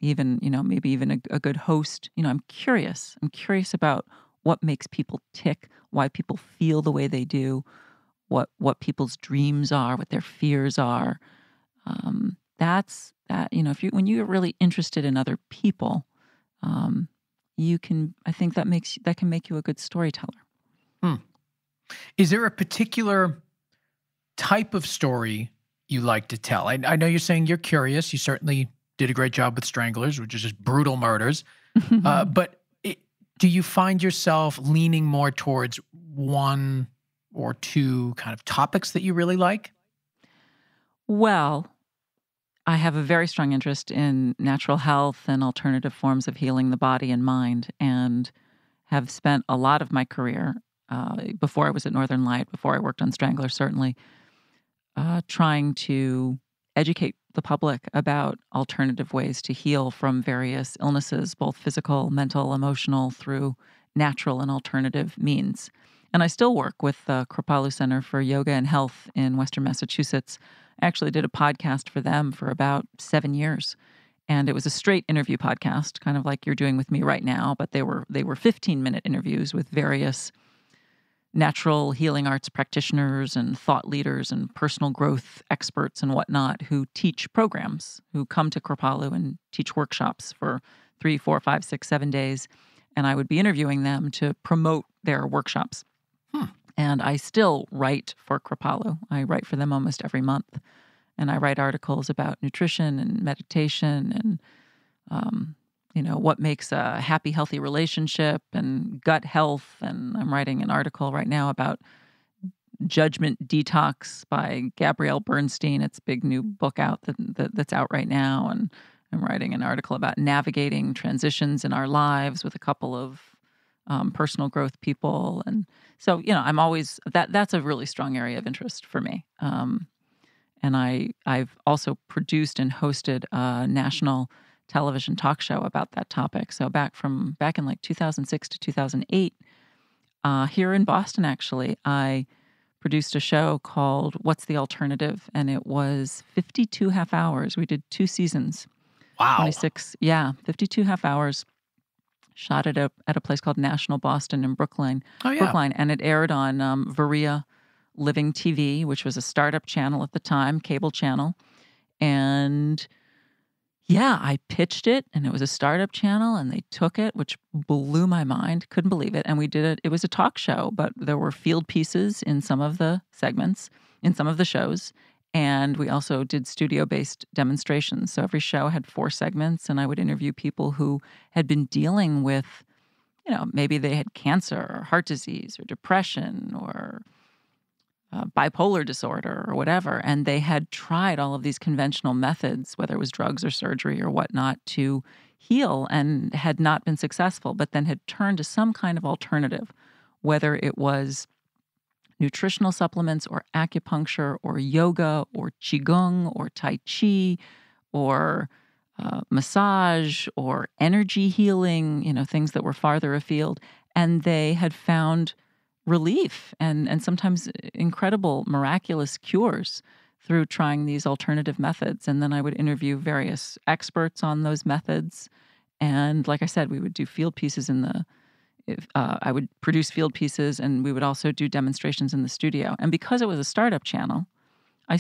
even, maybe even a good host. I'm curious. I'm curious about what makes people tick, why people feel the way they do, what people's dreams are, what their fears are. That's that, when you're really interested in other people, I think that can make you a good storyteller. Is there a particular type of story you like to tell? I know you're saying you're curious. You certainly did a great job with Stranglers, which is just brutal murders. But do you find yourself leaning more towards one or two kind of topics that you really like? Well, I have a very strong interest in natural health and alternative forms of healing the body and mind, and have spent a lot of my career, before I was at Northern Light, before I worked on Strangler, certainly, trying to educate the public about alternative ways to heal from various illnesses, both physical, mental, emotional, through natural and alternative means. And I still work with the Kripalu Center for Yoga and Health in Western Massachusetts. I actually did a podcast for them for about 7 years. And it was a straight interview podcast, kind of like you're doing with me right now, but they were 15-minute interviews with various natural healing arts practitioners and thought leaders and personal growth experts and whatnot who teach programs, who come to Kripalu and teach workshops for 3, 4, 5, 6, 7 days. And I would be interviewing them to promote their workshops. And I still write for Kripalu. I write for them almost every month. And I write articles about nutrition and meditation and, what makes a happy, healthy relationship and gut health. And I'm writing an article right now about Judgment Detox by Gabrielle Bernstein. It's a big new book out that's out right now. And I'm writing an article about navigating transitions in our lives with a couple of personal growth people. And so, I'm always, that's a really strong area of interest for me. And I've also produced and hosted a national television talk show about that topic. So back in like 2006 to 2008, here in Boston, actually, I produced a show called What's the Alternative? And it was 52 half hours. We did 2 seasons. Wow. 52 half hours. Shot at a place called National Boston in Brookline. Oh, yeah. Brookline, and it aired on Varia Living TV, which was a startup channel at the time, cable channel. And I pitched it, and it was a startup channel, and they took it, which blew my mind. Couldn't believe it. And we did it. It was a talk show, but there were field pieces in some of the segments, in some of the shows. And we also did studio-based demonstrations. So every show had 4 segments, and I would interview people who had been dealing with, maybe they had cancer or heart disease or depression or bipolar disorder or whatever. And they had tried all of these conventional methods, whether it was drugs or surgery or whatnot, to heal and had not been successful, but then had turned to some kind of alternative, whether it was nutritional supplements or acupuncture or yoga or qigong or tai chi or massage or energy healing, things that were farther afield. And they had found relief and sometimes incredible, miraculous cures through trying these alternative methods. And then I would interview various experts on those methods. And like I said, we would do field pieces in I would produce field pieces, and we would also do demonstrations in the studio. And because it was a startup channel, I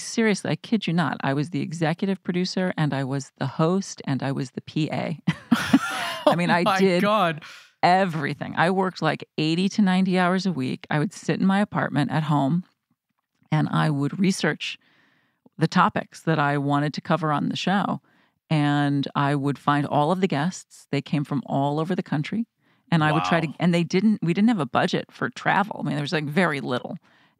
kid you not, I was the executive producer, and I was the host, and I was the PA. I mean, I did everything. I worked like 80 to 90 hours a week. I would sit in my apartment at home, and I would research the topics that I wanted to cover on the show. And I would find all of the guests. They came from all over the country. And I would try to, and we didn't have a budget for travel. I mean, there was like very little.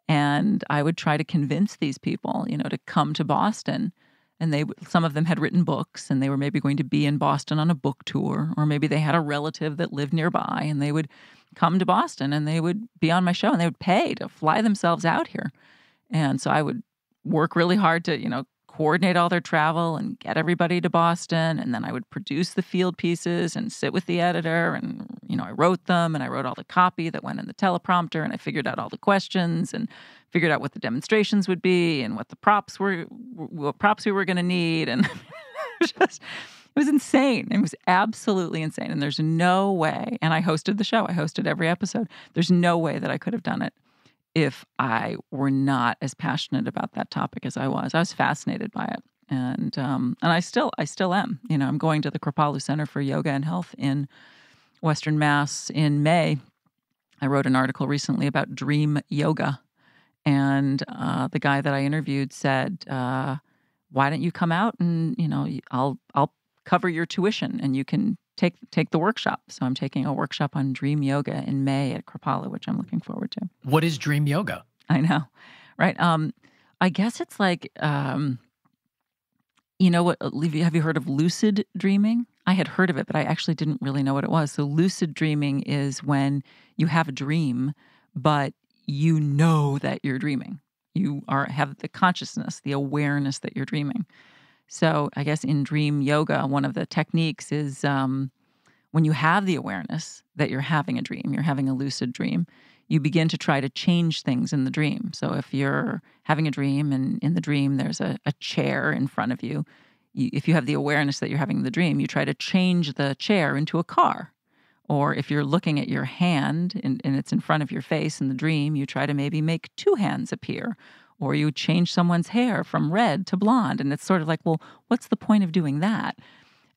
And I would try to convince these people, to come to Boston. And some of them had written books, and they were maybe going to be in Boston on a book tour, or maybe they had a relative that lived nearby, and they would come to Boston and they would be on my show, and they would pay to fly themselves out here. And so I would work really hard to, coordinate all their travel and get everybody to Boston. And then I would produce the field pieces and sit with the editor. And, I wrote them, and I wrote all the copy that went in the teleprompter, and I figured out all the questions and figured out what the demonstrations would be and what props we were going to need. And it was insane. It was absolutely insane. And there's no way, and I hosted the show. I hosted every episode. There's no way that I could have done it if I were not as passionate about that topic as I was. I was fascinated by it. And I still am. I'm going to the Kripalu Center for Yoga and Health in Western Mass in May. I wrote an article recently about dream yoga. And the guy that I interviewed said, why don't you come out and, I'll cover your tuition and you can take the workshop. So I'm taking a workshop on dream yoga in May at Kripalu, which I'm looking forward to. What is dream yoga? I know, right? I guess it's like, have you heard of lucid dreaming? I had heard of it, but I actually didn't really know what it was. So lucid dreaming is when you have a dream, but you know that you're dreaming. You have the consciousness, the awareness that you're dreaming. So I guess in dream yoga, one of the techniques is when you have the awareness that you're having a dream, you're having a lucid dream, you begin to try to change things in the dream. So if you're having a dream and in the dream there's a chair in front of you, if you have the awareness that you're having the dream, you try to change the chair into a car. Or if you're looking at your hand and it's in front of your face in the dream, you try to maybe make two hands appear. Or you change someone's hair from red to blonde. And it's sort of like, well, what's the point of doing that?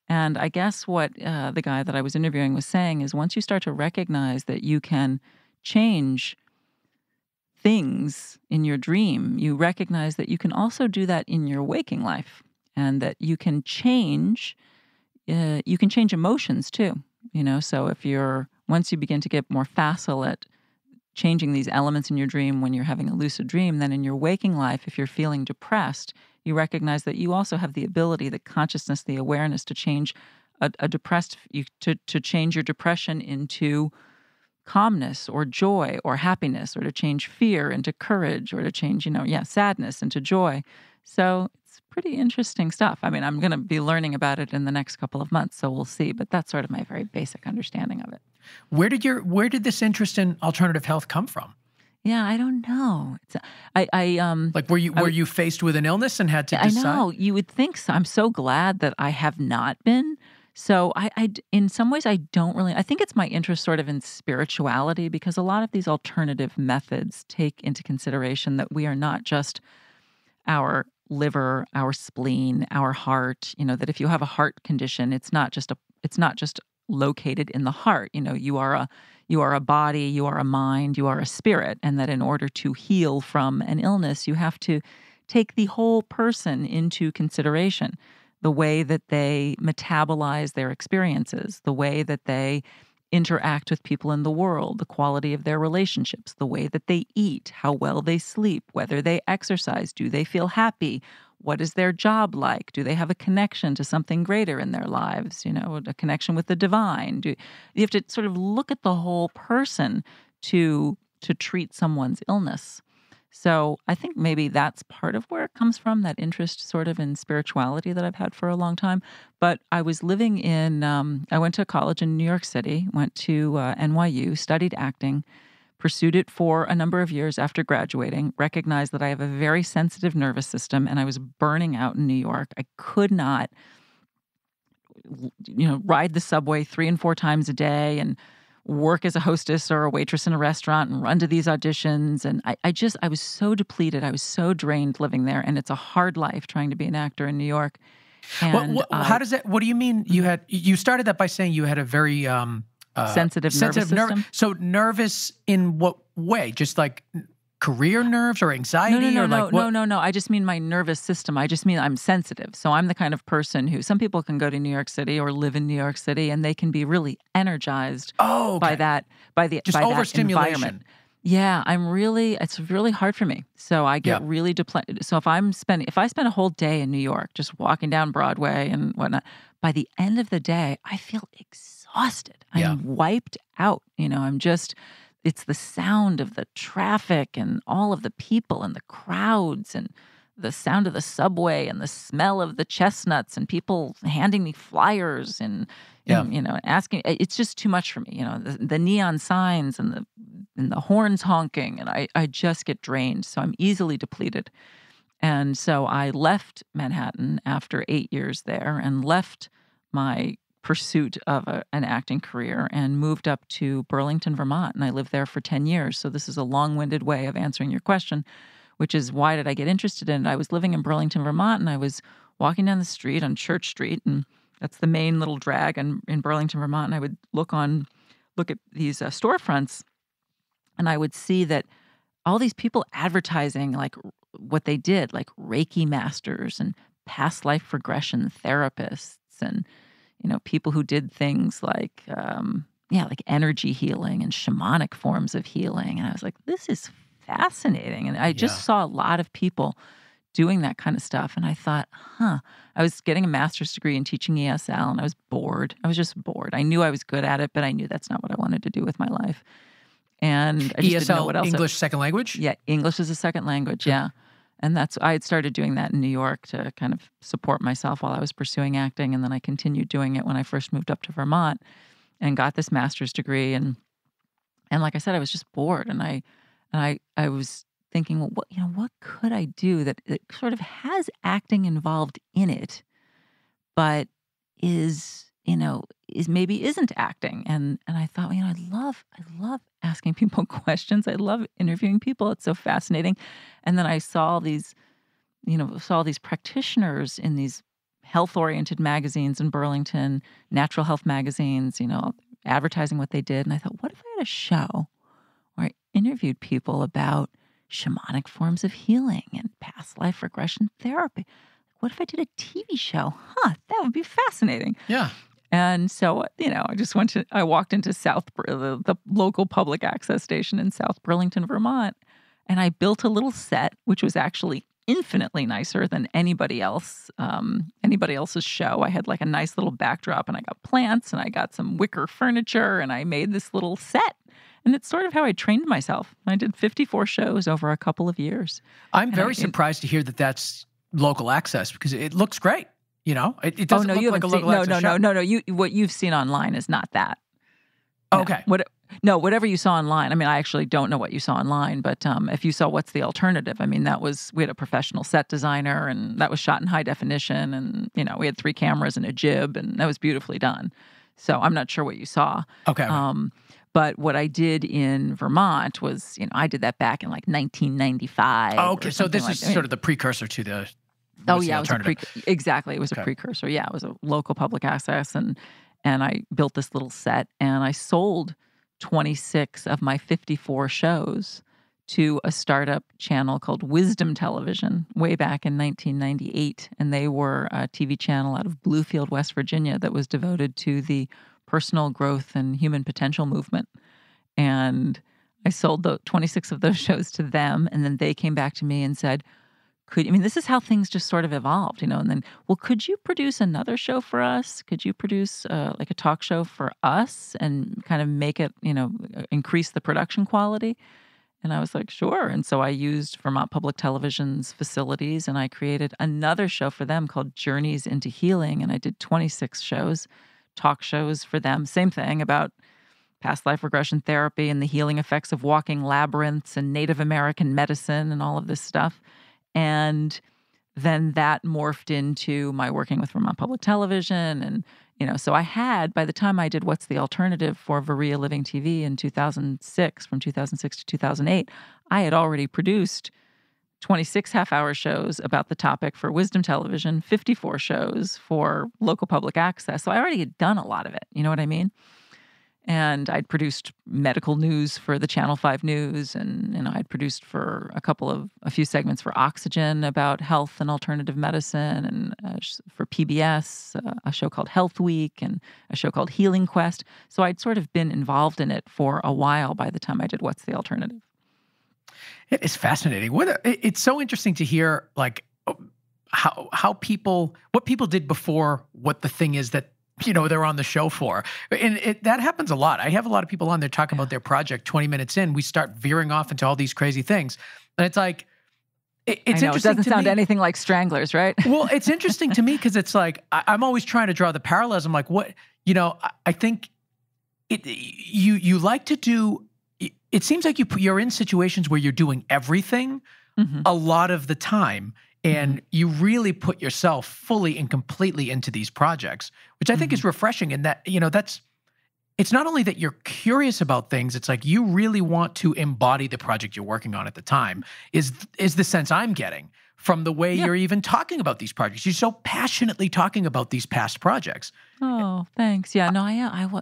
And I guess what the guy that I was interviewing was saying is once you start to recognize that you can change things in your dream, you recognize that you can also do that in your waking life, and that you can change emotions too. So once you begin to get more facile at changing these elements in your dream when you're having a lucid dream, then in your waking life, if you're feeling depressed, you recognize that you also have the ability, the consciousness, the awareness to change to change your depression into calmness or joy or happiness, or to change fear into courage, or to change, sadness into joy. So it's pretty interesting stuff. I mean, I'm going to be learning about it in the next couple of months, so we'll see. But that's sort of my very basic understanding of it. Where did this interest in alternative health come from? Yeah, I don't know. Were you faced with an illness and had to decide? I know, you would think so. I'm so glad that I have not been. So I in some ways, I don't really, I think it's my interest sort of in spirituality, because a lot of these alternative methods take into consideration that we are not just our liver, our spleen, our heart, that if you have a heart condition, it's not just located in the heart. You are a body, you are a mind, you are a spirit, and that in order to heal from an illness, you have to take the whole person into consideration. The way that they metabolize their experiences, the way that they interact with people in the world, the quality of their relationships, the way that they eat, how well they sleep, whether they exercise, do they feel happy, what is their job like, do they have a connection to something greater in their lives, a connection with the divine. You have to sort of look at the whole person to treat someone's illness. So I think maybe that's part of where it comes from, that interest sort of in spirituality that I've had for a long time. But I was living I went to college in New York City, went to NYU, studied acting, pursued it for a number of years after graduating, recognized that I have a very sensitive nervous system, and I was burning out in New York. I could not, ride the subway 3 and 4 times a day and work as a hostess or a waitress in a restaurant and run to these auditions. And I was so depleted. I was so drained living there. And it's a hard life trying to be an actor in New York. And how does that, what do you mean you started that by saying you had a very sensitive nervous system? So nervous in what way? Just like career nerves or anxiety? No. I just mean my nervous system. I just mean I'm sensitive. So I'm the kind of person who, some people can go to New York City or live in New York City and they can be really energized by that environment. Yeah, it's really hard for me. So I get really depleted. So if I spend a whole day in New York just walking down Broadway and whatnot, by the end of the day, I feel exhausted. I'm wiped out. It's the sound of the traffic and all of the people and the crowds and the sound of the subway and the smell of the chestnuts and people handing me flyers and asking. It's just too much for me. The neon signs and the horns honking, and I just get drained. So I'm easily depleted. And so I left Manhattan after 8 years there and left my pursuit of an acting career and moved up to Burlington, Vermont. And I lived there for 10 years. So this is a long-winded way of answering your question, which is why did I get interested in it? I was living in Burlington, Vermont, and I was walking down the street on Church Street, and that's the main little drag in Burlington, Vermont. And I would look at these storefronts, and I would see that all these people advertising like what they did, like Reiki masters and past life regression therapists and people who did things like, like energy healing and shamanic forms of healing. And I was like, this is fascinating. And I just saw a lot of people doing that kind of stuff. And I thought, I was getting a master's degree in teaching ESL, and I was bored. I was just bored. I knew I was good at it, but I knew that's not what I wanted to do with my life. And I just didn't know what else. English second language? Yeah, English is a second language, yeah. And I had started doing that in New York to kind of support myself while I was pursuing acting. And then I continued doing it when I first moved up to Vermont and got this master's degree. And like I said, I was just bored. And I was thinking, well, what could I do that sort of has acting involved in it, but maybe isn't acting. And I thought, I love asking people questions. I love interviewing people. It's so fascinating. And then I saw these practitioners in these health-oriented magazines in Burlington, natural health magazines, advertising what they did. And I thought, what if I had a show where I interviewed people about shamanic forms of healing and past life regression therapy? What if I did a TV show? That would be fascinating. Yeah. And so, I walked into the local public access station in South Burlington, Vermont, and I built a little set, which was actually infinitely nicer than anybody else's show. I had like a nice little backdrop, and I got plants, and I got some wicker furniture, and I made this little set. And it's sort of how I trained myself. I did 54 shows over a couple of years. I'm very surprised to hear that that's local access, because it looks great. It doesn't look like a local access show. No. What you've seen online is not that. Okay. Whatever you saw online. I mean, I actually don't know what you saw online, but if you saw What's the Alternative, I mean, we had a professional set designer, and that was shot in high definition, and, we had 3 cameras and a jib, and that was beautifully done. So I'm not sure what you saw. Okay. But what I did in Vermont was, I did that back in like 1995. Oh, okay. So this is sort of the precursor to the... Exactly. It was a precursor. Yeah, it was a local public access, and I built this little set, and I sold 26 of my 54 shows to a startup channel called Wisdom Television way back in 1998, and they were a TV channel out of Bluefield, West Virginia, that was devoted to the personal growth and human potential movement. And I sold the 26 of those shows to them, and then they came back to me and said, this is how things just sort of evolved, and then, well, could you produce another show for us? Could you produce like a talk show for us and kind of make it, increase the production quality? And I was like, sure. And so I used Vermont Public Television's facilities, and I created another show for them called Journeys into Healing. And I did 26 shows, talk shows for them. Same thing about past life regression therapy and the healing effects of walking labyrinths and Native American medicine and all of this stuff. And then that morphed into my working with Vermont Public Television and So I had, by the time I did What's the Alternative for Varia Living TV in 2006, from 2006 to 2008, I had already produced 26 half-hour shows about the topic for Wisdom Television, 54 shows for local public access. So I already had done a lot of it. You know what I mean? And I'd produced medical news for the Channel 5 News, and I'd produced for a few segments for Oxygen about health and alternative medicine, and for PBS, a show called Health Week, and a show called Healing Quest. So I'd sort of been involved in it for a while by the time I did What's the Alternative. It is fascinating. It's so interesting to hear, like, what people did before what the thing is that they're on the show for. And that happens a lot. I have a lot of people on there talking about their project. 20 minutes in, we start veering off into all these crazy things. And it's like, it's interesting. It doesn't sound anything like Stranglers, right? Well, it's interesting to me because it's like, I'm always trying to draw the parallels. I'm like, I think you like to do, it seems like you're in situations where you're doing everything a lot of the time. And you really put yourself fully and completely into these projects, which I think is refreshing. And that, it's not only that you're curious about things, it's like you really want to embody the project you're working on at the time, is the sense I'm getting from the way you're even talking about these projects. You're so passionately talking about these past projects. Oh, thanks. Yeah, no, I am.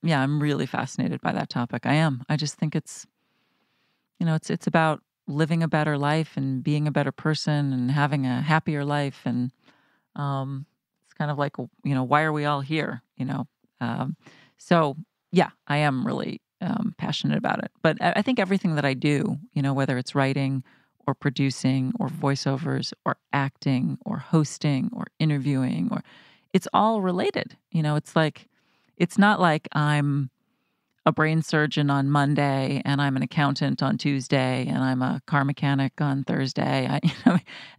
I'm really fascinated by that topic. I am. I just think it's about living a better life and being a better person and having a happier life. And it's kind of like, why are we all here? So yeah, I am really passionate about it. But I think everything that I do, whether it's writing or producing or voiceovers or acting or hosting or interviewing, it's all related. It's like, it's not like I'm a brain surgeon on Monday and I'm an accountant on Tuesday and I'm a car mechanic on Thursday.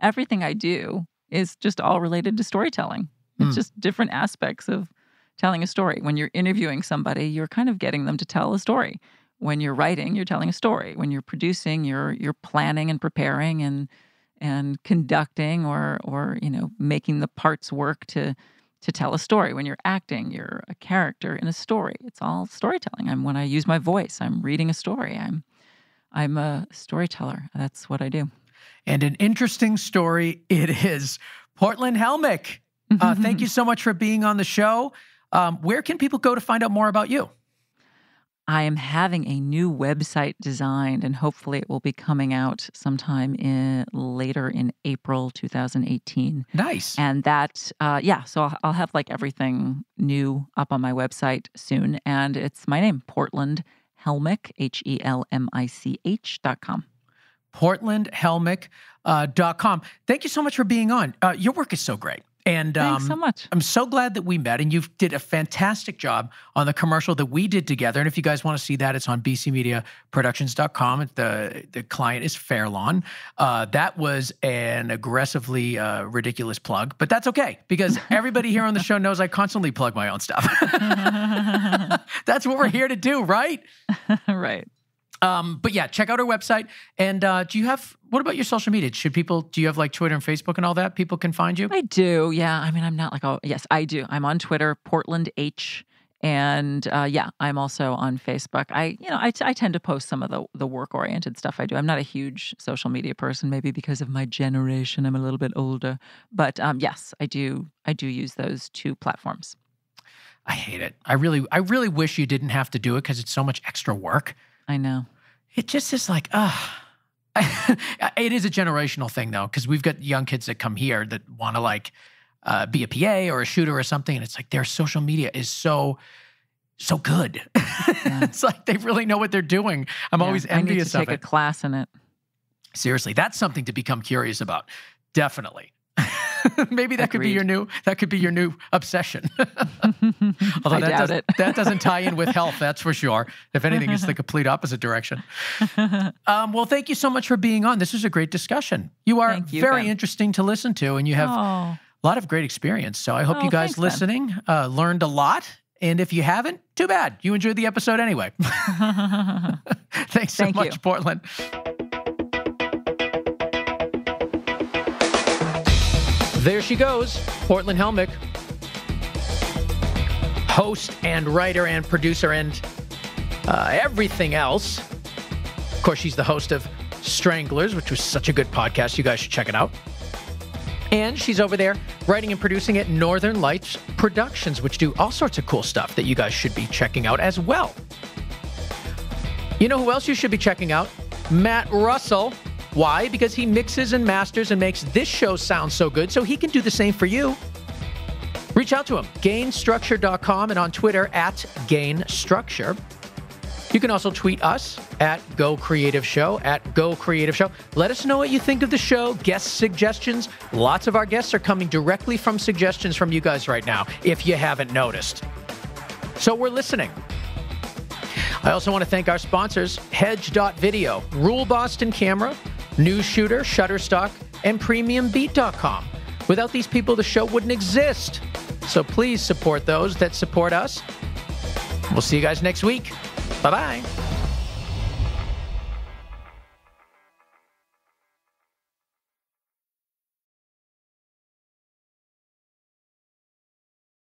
Everything I do is just all related to storytelling. It's just different aspects of telling a story. When you're interviewing somebody, you're kind of getting them to tell a story. When you're writing, you're telling a story. When you're producing, you're planning and preparing and conducting or making the parts work to tell a story. When you're acting, you're a character in a story. It's all storytelling. When I use my voice, I'm reading a story. I'm a storyteller. That's what I do. And an interesting story it is. Portland Helmich, thank you so much for being on the show. Where can people go to find out more about you? I am having a new website designed, and hopefully it will be coming out sometime later in April 2018. Nice. And that, so I'll have like everything new up on my website soon. And it's my name, Portland Helmich, HELMICH.com. PortlandHelmich.com. Thank you so much for being on. Your work is so great. And thanks so much. I'm so glad that we met, and you did a fantastic job on the commercial that we did together. And if you guys want to see that, it's on bcmediaproductions.com. The client is Fairlawn. That was an aggressively ridiculous plug, but that's okay because everybody here on the show knows I constantly plug my own stuff. That's what we're here to do, right? Right. But yeah, check out our website. And what about your social media? Do you have like Twitter and Facebook and all that? People can find you? I do. Yeah. I'm not like, yes, I do. I'm on Twitter, Portland H. And I'm also on Facebook. I tend to post some of the work-oriented stuff I do. I'm not a huge social media person, maybe because of my generation. I'm a little bit older. But yes, I do use those two platforms. I hate it. I really wish you didn't have to do it because it's so much extra work. I know. It just is like, it is a generational thing though, because we've got young kids that come here that want to like be a PA or a shooter or something, and it's like their social media is so good. Yeah. It's like they really know what they're doing. I'm always envious of it. I need to take a class in it. Seriously, that's something to become curious about. Definitely. Maybe that could be your new obsession. Although that doesn't tie in with health, that's for sure. If anything, it's the complete opposite direction. Well, thank you so much for being on. This was a great discussion. You are very interesting to listen to, and you have a lot of great experience. So I hope you guys listening learned a lot. And if you haven't, too bad. You enjoyed the episode anyway. Thanks so much, Portland. There she goes, Portland Helmich. host and writer and producer and everything else. Of course, she's the host of Stranglers, which was such a good podcast. You guys should check it out. And she's over there writing and producing at Northern Lights Productions, which do all sorts of cool stuff that you guys should be checking out as well. You know who else you should be checking out? Matt Russell. Why? Because he mixes and masters and makes this show sound so good, so he can do the same for you. Reach out to him, gainstructure.com, and on Twitter at gainstructure. You can also tweet us at GoCreativeShow, at GoCreativeShow. Let us know what you think of the show, guest suggestions. Lots of our guests are coming directly from suggestions from you guys right now, if you haven't noticed. So we're listening. I also want to thank our sponsors, Hedge.video, Rule Boston Camera, News Shooter, Shutterstock, and PremiumBeat.com. Without these people, the show wouldn't exist. So please support those that support us. We'll see you guys next week. Bye-bye.